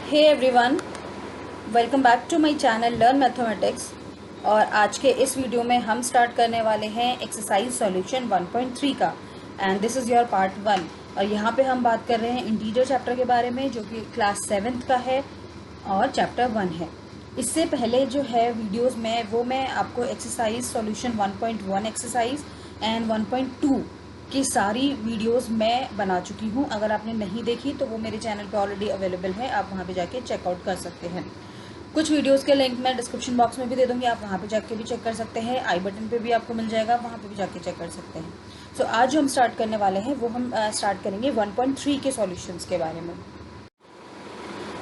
Hey everyone, welcome back to my channel learn mathematics. और आज के इस वीडियो में हम स्टार्ट करने वाले हैं एक्सरसाइज सॉल्यूशन 1.3 का। And this is your part 1। और यहाँ पे हम बात कर रहे हैं इंटीजर चैप्टर के बारे में, जो कि क्लास 7th का है और चैप्टर 1 है। इससे पहले जो है वीडियोस में वो मैं आपको एक्सरसाइज सॉल्यूशन 1.1 एक्सरसाइज एंड 1.2 की सारी वीडियोस मैं बना चुकी हूँ। अगर आपने नहीं देखी तो वो मेरे चैनल पे ऑलरेडी अवेलेबल है, आप वहाँ पे जाके चेकआउट कर सकते हैं। कुछ वीडियोस के लिंक मैं डिस्क्रिप्शन बॉक्स में भी दे दूँगी, आप वहाँ पे जाके भी चेक कर सकते हैं। आई बटन पे भी आपको मिल जाएगा, वहाँ पे भी जाके चेक कर सकते हैं। सो आज जो हम स्टार्ट करने वाले हैं वो हम स्टार्ट करेंगे 1.3 के सॉल्यूशंस के बारे में।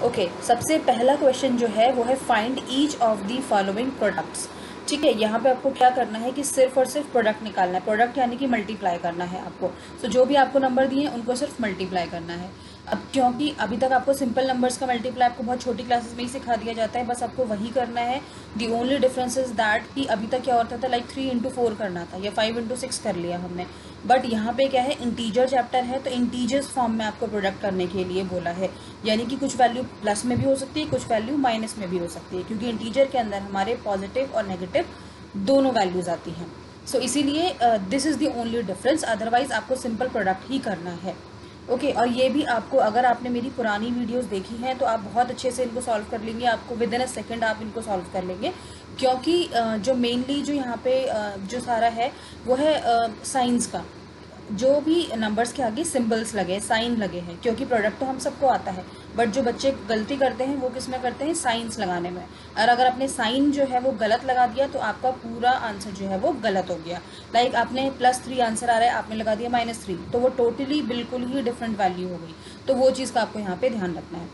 ओके, सबसे पहला क्वेश्चन जो है वो है find each of the following products. ठीक है, यहाँ पे आपको क्या करना है कि सिर्फ और सिर्फ प्रोडक्ट निकालना है। प्रोडक्ट यानी कि मल्टीप्लाई करना है आपको। सो जो भी आपको नंबर दिए हैं उनको सिर्फ मल्टीप्लाई करना है। अब क्योंकि अभी तक आपको सिंपल नंबर्स का मल्टीप्लाई आपको बहुत छोटी क्लासेस में ही सिखा दिया जाता है, बस आपको वही करना है। The only difference is that कि अभी तक क्या होता था, लाइक 3 इंटू 4 करना था या 5 इंटू 6 कर लिया हमने। बट यहाँ पे क्या है, इंटीजर चैप्टर है, तो इंटीजर्स फॉर्म में आपको प्रोडक्ट करने के लिए बोला है। यानी कि कुछ वैल्यू प्लस में भी हो सकती है, कुछ वैल्यू माइनस में भी हो सकती है, क्योंकि इंटीजर के अंदर हमारे पॉजिटिव और नेगेटिव दोनों वैल्यूज आती हैं। सो इसीलिए this is the only difference, otherwise आपको सिंपल प्रोडक्ट ही करना है। ओके, और ये भी आपको, अगर आपने मेरी पुरानी वीडियोस देखी हैं तो आप बहुत अच्छे से इनको सॉल्व कर लेंगे। आपको विद इन अ सेकेंड आप इनको सॉल्व कर लेंगे, क्योंकि जो मेनली जो यहाँ पे जो सारा है वो है साइंस का। जो भी नंबर्स के आगे सिंबल्स लगे, साइन लगे हैं, क्योंकि प्रोडक्ट तो हम सबको आता है, बट जो बच्चे गलती करते हैं वो किस में करते हैं, साइंस लगाने में। और अगर आपने साइन जो है वो गलत लगा दिया तो आपका पूरा आंसर जो है वो गलत हो गया। लाइक आपने +3 आंसर आ रहा है, आपने लगा दिया -3, तो वो टोटली बिल्कुल ही डिफरेंट वैल्यू हो गई। तो वो चीज़ का आपको यहाँ पे ध्यान रखना है।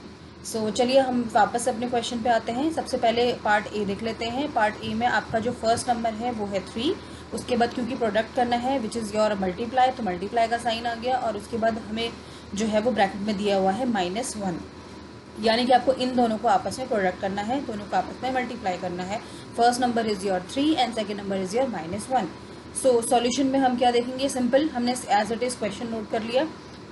सो चलिए हम वापस अपने क्वेश्चन पे आते हैं। सबसे पहले पार्ट ए देख लेते हैं। पार्ट ए में आपका जो फर्स्ट नंबर है वो है 3। उसके बाद क्योंकि प्रोडक्ट करना है विच इज़ योर मल्टीप्लाई, तो मल्टीप्लाई का साइन आ गया। और उसके बाद हमें जो है वो ब्रैकेट में दिया हुआ है -1, यानी कि आपको इन दोनों को आपस में प्रोडक्ट करना है, दोनों को आपस में मल्टीप्लाई करना है। First number is your 3 and second number is your -1। So solution में हम क्या देखेंगे, सिंपल, हमने as it is question note कर लिया।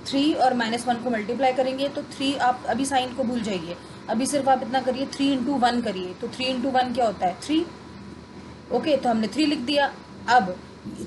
3 और -1 को मल्टीप्लाई करेंगे तो 3, आप अभी साइन को भूल जाइए, अभी सिर्फ आप इतना करिए, 3 इंटू 1 करिए। तो 3 इंटू 1 क्या होता है, 3। ओके, तो हमने 3 लिख दिया। अब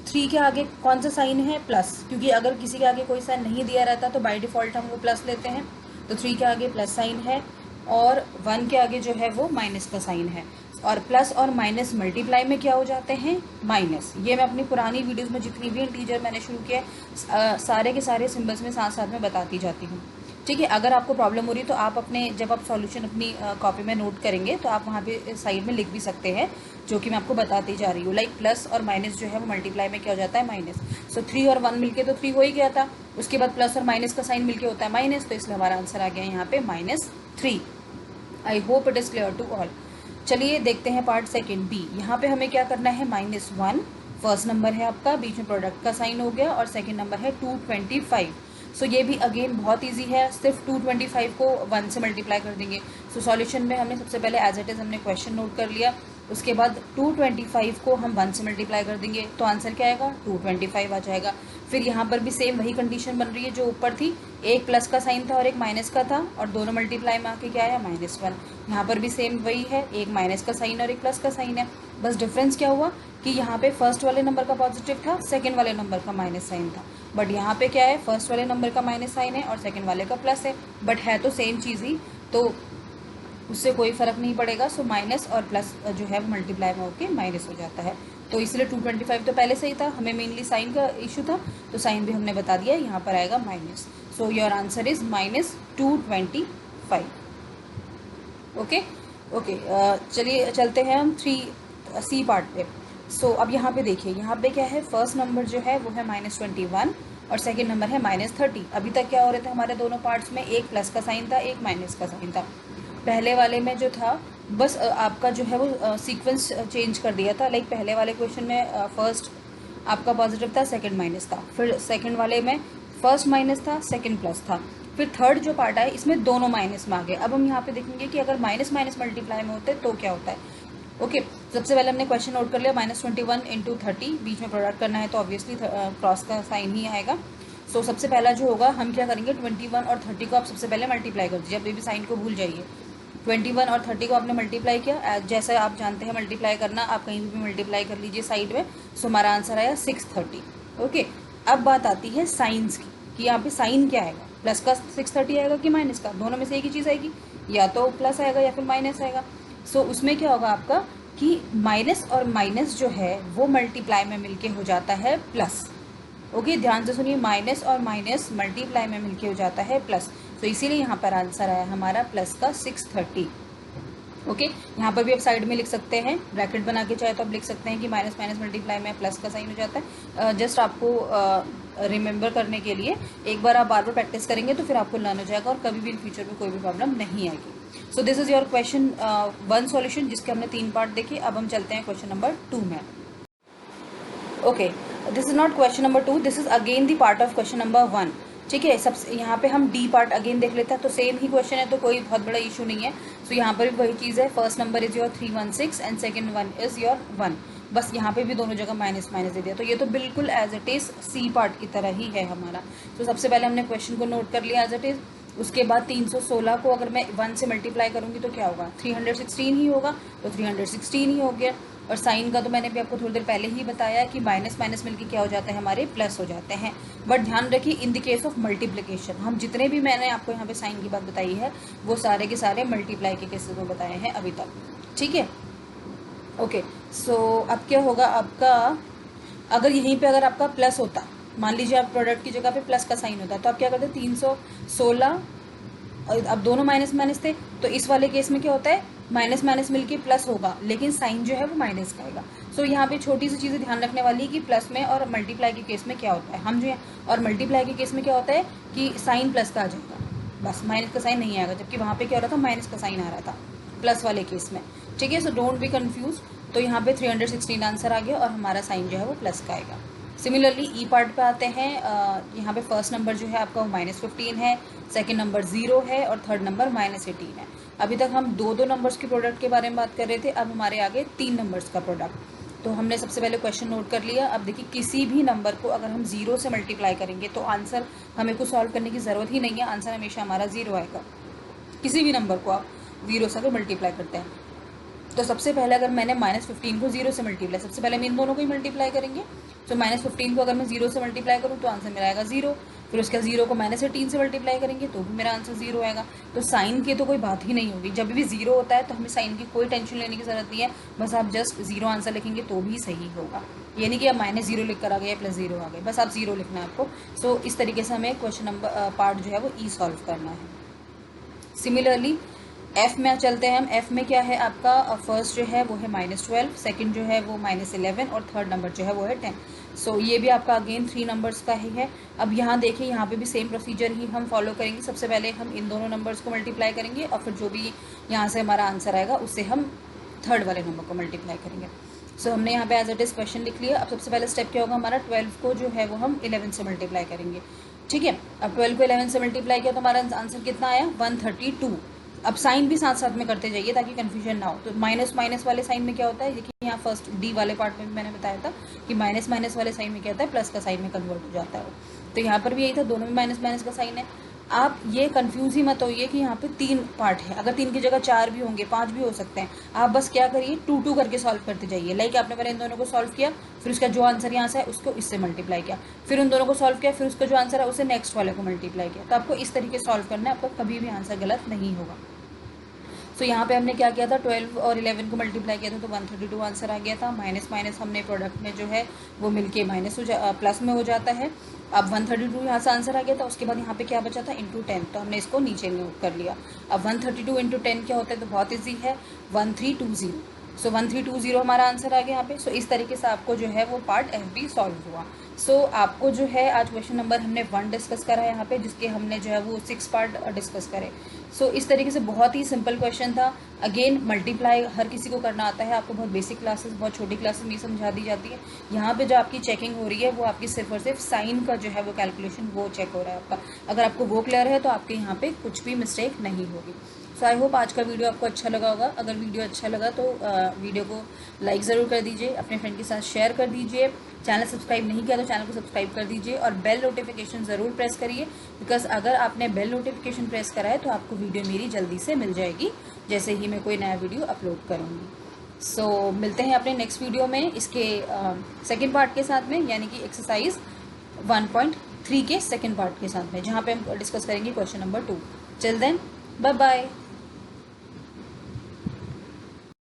3 के आगे कौन सा साइन है, प्लस, क्योंकि अगर किसी के आगे कोई साइन नहीं दिया रहता तो बाय डिफ़ॉल्ट हम वो प्लस लेते हैं। तो 3 के आगे प्लस साइन है और 1 के आगे जो है वो माइनस का साइन है। और प्लस और माइनस मल्टीप्लाई में क्या हो जाते हैं, माइनस। ये मैं अपनी पुरानी वीडियोस में जितनी भी इंटीजर मैंने शुरू किया सारे के सारे सिंबल्स में साथ साथ में बताती जाती हूँ। ठीक है, अगर आपको प्रॉब्लम हो रही है तो आप अपने, जब आप सॉल्यूशन अपनी कॉपी में नोट करेंगे तो आप वहाँ पे साइड में लिख भी सकते हैं, जो कि मैं आपको बताती जा रही हूँ। लाइक प्लस और माइनस जो है वो मल्टीप्लाई में क्या हो जाता है, माइनस। सो 3 और 1 मिलके तो 3 हो ही गया था, उसके बाद प्लस और माइनस का साइन मिलके होता है माइनस, तो इसलिए हमारा आंसर आ गया यहाँ पे -3। I hope it is clear to all. चलिए देखते हैं पार्ट सेकेंड बी। यहाँ पे हमें क्या करना है, -1 फर्स्ट नंबर है आपका, बीच में प्रोडक्ट का साइन हो गया, और सेकेंड नंबर है 225। सो ये भी अगेन बहुत इजी है, सिर्फ 225 को 1 से मल्टीप्लाई कर देंगे। सो सॉल्यूशन में हमने सबसे पहले एज इट इज़ हमने क्वेश्चन नोट कर लिया, उसके बाद 225 को हम 1 से मल्टीप्लाई कर देंगे, तो आंसर क्या आएगा, 225 आ जाएगा। फिर यहाँ पर भी सेम वही कंडीशन बन रही है जो ऊपर थी, एक प्लस का साइन था और एक माइनस का था, और दोनों मल्टीप्लाई में आके क्या आया, -1। यहाँ पर भी सेम वही है, एक माइनस का साइन और एक प्लस का साइन है। बस डिफरेंस क्या हुआ कि यहाँ पे फर्स्ट वाले नंबर का पॉजिटिव था, सेकंड वाले नंबर का माइनस साइन था। बट यहाँ पे क्या है, फर्स्ट वाले नंबर का माइनस साइन है और सेकंड वाले का प्लस है, बट है तो सेम चीज़ ही, तो उससे कोई फ़र्क नहीं पड़ेगा। सो माइनस और प्लस जो है वो मल्टीप्लाई में होकर माइनस हो जाता है। तो इसलिए 225 तो पहले से ही था, हमें मेनली साइन का इशू था, तो साइन भी हमने बता दिया, यहाँ पर आएगा minus. So your answer is -225। Okay okay, चलिए चलते हैं हम 3C पार्ट पे। सो अब यहाँ पे देखिए, यहाँ पे क्या है, फर्स्ट नंबर जो है वो है -21 और सेकंड नंबर है -30। अभी तक क्या हो रहे थे हमारे दोनों पार्ट्स में, एक प्लस का साइन था, एक माइनस का साइन था। पहले वाले में जो था, बस आपका जो है वो सीक्वेंस चेंज कर दिया था। लाइक पहले वाले क्वेश्चन में फर्स्ट आपका पॉजिटिव था, सेकंड माइनस था, फिर सेकंड वाले में फर्स्ट माइनस था, सेकंड प्लस था, फिर थर्ड जो पार्ट है इसमें दोनों माइनस में आ गए। अब हम यहाँ पे देखेंगे कि अगर माइनस माइनस मल्टीप्लाई में होते तो क्या होता है। ओके, सबसे पहले हमने क्वेश्चन नोट कर लिया, -21 × 30, बीच में प्रोडक्ट करना है तो ऑब्वियसली क्रॉस का साइन ही आएगा। सो सबसे पहला जो होगा हम क्या करेंगे, 21 और 30 को आप सबसे पहले मल्टीप्लाई कर दीजिए, अब भी साइन को भूल जाइए। 21 और 30 को आपने मल्टीप्लाई किया, जैसे आप जानते हैं मल्टीप्लाई करना, आप कहीं भी मल्टीप्लाई कर लीजिए साइड में। सो हमारा आंसर आया 630। ओके, अब बात आती है साइंस की कि यहाँ पे साइन क्या आएगा, प्लस का 630 आएगा कि माइनस का, दोनों में से एक ही चीज़ आएगी, या तो प्लस आएगा या फिर माइनस आएगा। सो उसमें क्या होगा आपका कि माइनस और माइनस जो है वो मल्टीप्लाई में मिलके हो जाता है प्लस। ओके, ध्यान से सुनिए, माइनस और माइनस मल्टीप्लाई में मिलके हो जाता है प्लस। तो इसीलिए यहाँ पर आंसर आया हमारा प्लस का 630। ओके, यहाँ पर भी आप साइड में लिख सकते हैं, ब्रैकेट बना के चाहे तो आप लिख सकते हैं कि माइनस माइनस मल्टीप्लाई में प्लस का साइन हो जाता है। जस्ट आपको रिमेंबर करने के लिए एक बार आप बार बार प्रैक्टिस करेंगे तो फिर आपको लर्न हो जाएगा और कभी भी इन फ्यूचर में कोई भी प्रॉब्लम नहीं आएगी। So this is your question 1 solution, जिसके हमने 3 पार्ट देखे। अब हम चलते हैं क्वेश्चन नंबर 2 में। Okay, this is not question number 2, this is again the part of question number 1। ठीक है, सबसे यहाँ पे हम डी पार्ट अगेन देख लेते हैं, तो सेम ही क्वेश्चन है तो कोई बहुत बड़ा इशू नहीं है। सो यहाँ पर भी वही चीज़ है, first number is your 316 and second one is your 1। बस यहाँ पे भी दोनों जगह माइनस माइनस दे दिया, तो ये तो बिल्कुल as it is C part की तरह ही है हमारा। तो सबसे पहले हमने क्वेश्चन को नोट कर लिया एज इट इज़। उसके बाद 316 को अगर मैं 1 से मल्टीप्लाई करूँगी तो क्या होगा, 316 ही होगा, तो 316 ही हो गया। और साइन का तो मैंने भी आपको थोड़ी देर पहले ही बताया कि माइनस माइनस मिलके क्या हो जाते हैं, हमारे प्लस हो जाते हैं। बट ध्यान रखिए, in the case of multiplication, हम जितने भी मैंने आपको यहाँ पे साइन की बात बताई है वो सारे के सारे मल्टीप्लाई के केसेस में बताए हैं अभी तक। ठीक है, ओके। सो अब क्या होगा आपका, अगर यहीं पे अगर आपका प्लस होता, मान लीजिए आप प्रोडक्ट की जगह पे प्लस का साइन होता, तो आप क्या करते, 316, अब दोनों माइनस माइनस थे, तो इस वाले केस में क्या होता है, माइनस माइनस मिलके प्लस होगा, लेकिन साइन जो है वो माइनस का आएगा। सो यहाँ पे छोटी सी चीज़ें ध्यान रखने वाली है कि प्लस में और मल्टीप्लाई के केस में क्या होता है, हम जो है, और मल्टीप्लाई के केस में क्या होता है कि साइन प्लस का आ जाएगा, बस माइनस का साइन नहीं आएगा, जबकि वहाँ पे क्या हो रहा था, माइनस का साइन आ रहा था प्लस वाले केस में। ठीक है, सो डोंट बी कन्फ्यूज। तो यहाँ पे 316 आंसर आ गया और हमारा साइन जो है वो प्लस का आएगा। सिमिलरली ई पार्ट पे आते हैं, यहाँ पे फर्स्ट नंबर जो है आपका वो -15 है, सेकंड नंबर 0 है और थर्ड नंबर -18 है। अभी तक हम दो नंबर्स के प्रोडक्ट के बारे में बात कर रहे थे, अब हमारे आगे 3 नंबर्स का प्रोडक्ट। तो हमने सबसे पहले क्वेश्चन नोट कर लिया। अब देखिए, किसी भी नंबर को अगर हम 0 से मल्टीप्लाई करेंगे तो आंसर हमें कुछ सॉल्व करने की ज़रूरत ही नहीं है, आंसर हमेशा हमारा 0 आएगा। किसी भी नंबर को आप 0 से अगर मल्टीप्लाई करते हैं तो सबसे पहले अगर मैंने -15 को 0 से मल्टीप्लाई, सबसे पहले हम इन दोनों को ही मल्टीप्लाई करेंगे। तो -15 को अगर मैं 0 से मल्टीप्लाई करूँ तो आंसर मेरा आएगा 0। फिर उसके 0 को -18 से मल्टीप्लाई करेंगे तो भी मेरा आंसर 0 आएगा। तो साइन की तो कोई बात ही नहीं होगी, जब भी 0 होता है तो हमें साइन की कोई टेंशन लेने की ज़रूरत नहीं है, बस आप जस्ट 0 आंसर लिखेंगे तो भी सही होगा। ये नहीं कि आप -0 लिख कर आ गए या +0 आ गए, बस आप 0 लिखना है आपको। सो इस तरीके से हमें क्वेश्चन नंबर पार्ट जो है वो ई सॉल्व करना है। सिमिलरली एफ में चलते हैं हम। एफ में क्या है आपका, फर्स्ट जो है वो है -12, सेकंड जो है वो -11 और थर्ड नंबर जो है वो है 10। सो ये भी आपका अगेन 3 नंबर्स का ही है। अब यहाँ देखिए, यहाँ पे भी सेम प्रोसीजर ही हम फॉलो करेंगे। सबसे पहले हम इन दोनों नंबर्स को मल्टीप्लाई करेंगे और फिर जो भी यहाँ से हमारा आंसर आएगा उससे हम थर्ड वाले नंबर को मल्टीप्लाई करेंगे। सो हमने यहाँ पे एज इट इज़ क्वेश्चन लिख लिया। अब सबसे पहले स्टेप क्या होगा हमारा, 12 को जो है वो हम 11 से मल्टीप्लाई करेंगे। ठीक है, अब 12 को 11 से मल्टीप्लाई किया तो हमारा आंसर कितना आया, 132। अब साइन भी साथ साथ में करते जाइए ताकि कन्फ्यूजन ना हो। तो माइनस माइनस वाले साइन में क्या होता है, देखिए यहाँ फर्स्ट डी वाले पार्ट में भी मैंने बताया था कि माइनस माइनस वाले साइन में क्या होता है, प्लस का साइन में कन्वर्ट हो जाता है। तो यहाँ पर भी यही था, दोनों में माइनस माइनस का साइन है। आप ये कंफ्यूज ही मत होइए कि यहाँ पे 3 पार्ट है, अगर 3 की जगह 4 भी होंगे, 5 भी हो सकते हैं। आप बस क्या करिए, 2 करके सॉल्व करते जाइए। लाइक आपने पहले इन दोनों को सॉल्व किया, फिर उसका जो आंसर यहाँ से है उसको इससे मल्टीप्लाई किया, फिर उन दोनों को सॉल्व किया, फिर उसका जो आंसर है उसे नेक्स्ट वाले को मल्टीप्लाई किया। तो आपको इस तरीके सॉल्व करना है, आपका कभी भी आंसर गलत नहीं होगा। सो यहाँ पे हमने क्या किया था, 12 और 11 को मल्टीप्लाई किया था तो 132 आंसर आ गया था। माइनस माइनस हमने प्रोडक्ट में जो है वो मिलके प्लस में हो जाता है। अब 132 यहाँ से आंसर आ गया था। उसके बाद यहाँ पे क्या बचा था, इंटू 10, तो हमने इसको नीचे नोट कर लिया। अब 132 इंटू 10 क्या होता है, तो बहुत ईजी है, 1320। सो 1320 हमारा आंसर आ गया यहाँ पे। सो इस तरीके से आपको जो है वो पार्ट एफ बी सॉल्व हुआ। सो आपको जो है आज क्वेश्चन नंबर हमने 1 डिस्कस करा है यहाँ पे, जिसके हमने जो है वो 6 पार्ट डिस्कस करे। सो इस तरीके से बहुत ही सिंपल क्वेश्चन था। अगेन मल्टीप्लाई हर किसी को करना आता है, आपको बहुत बेसिक क्लासेस, बहुत छोटी क्लासेस में समझा दी जाती है। यहाँ पे जो आपकी चेकिंग हो रही है वो आपकी सिर्फ और सिर्फ साइन का जो है वो कैलकुलेशन वो चेक हो रहा है आपका। अगर आपको वो क्लियर है तो आपके यहाँ पे कुछ भी मिस्टेक नहीं होगी। सो आई होप आज का वीडियो आपको अच्छा लगा होगा। अगर वीडियो अच्छा लगा तो वीडियो को लाइक ज़रूर कर दीजिए, अपने फ्रेंड के साथ शेयर कर दीजिए। चैनल सब्सक्राइब नहीं किया तो चैनल को सब्सक्राइब कर दीजिए और बेल नोटिफिकेशन ज़रूर प्रेस करिए, बिकॉज अगर आपने बेल नोटिफिकेशन प्रेस करा है तो आपको वीडियो मेरी जल्दी से मिल जाएगी जैसे ही मैं कोई नया वीडियो अपलोड करूँगी। सो मिलते हैं अपने नेक्स्ट वीडियो में इसके सेकेंड पार्ट के साथ में, यानी कि एक्सरसाइज 1.3 के सेकेंड पार्ट के साथ में, जहाँ पे हम डिस्कस करेंगे question number 2। Till then bye bye.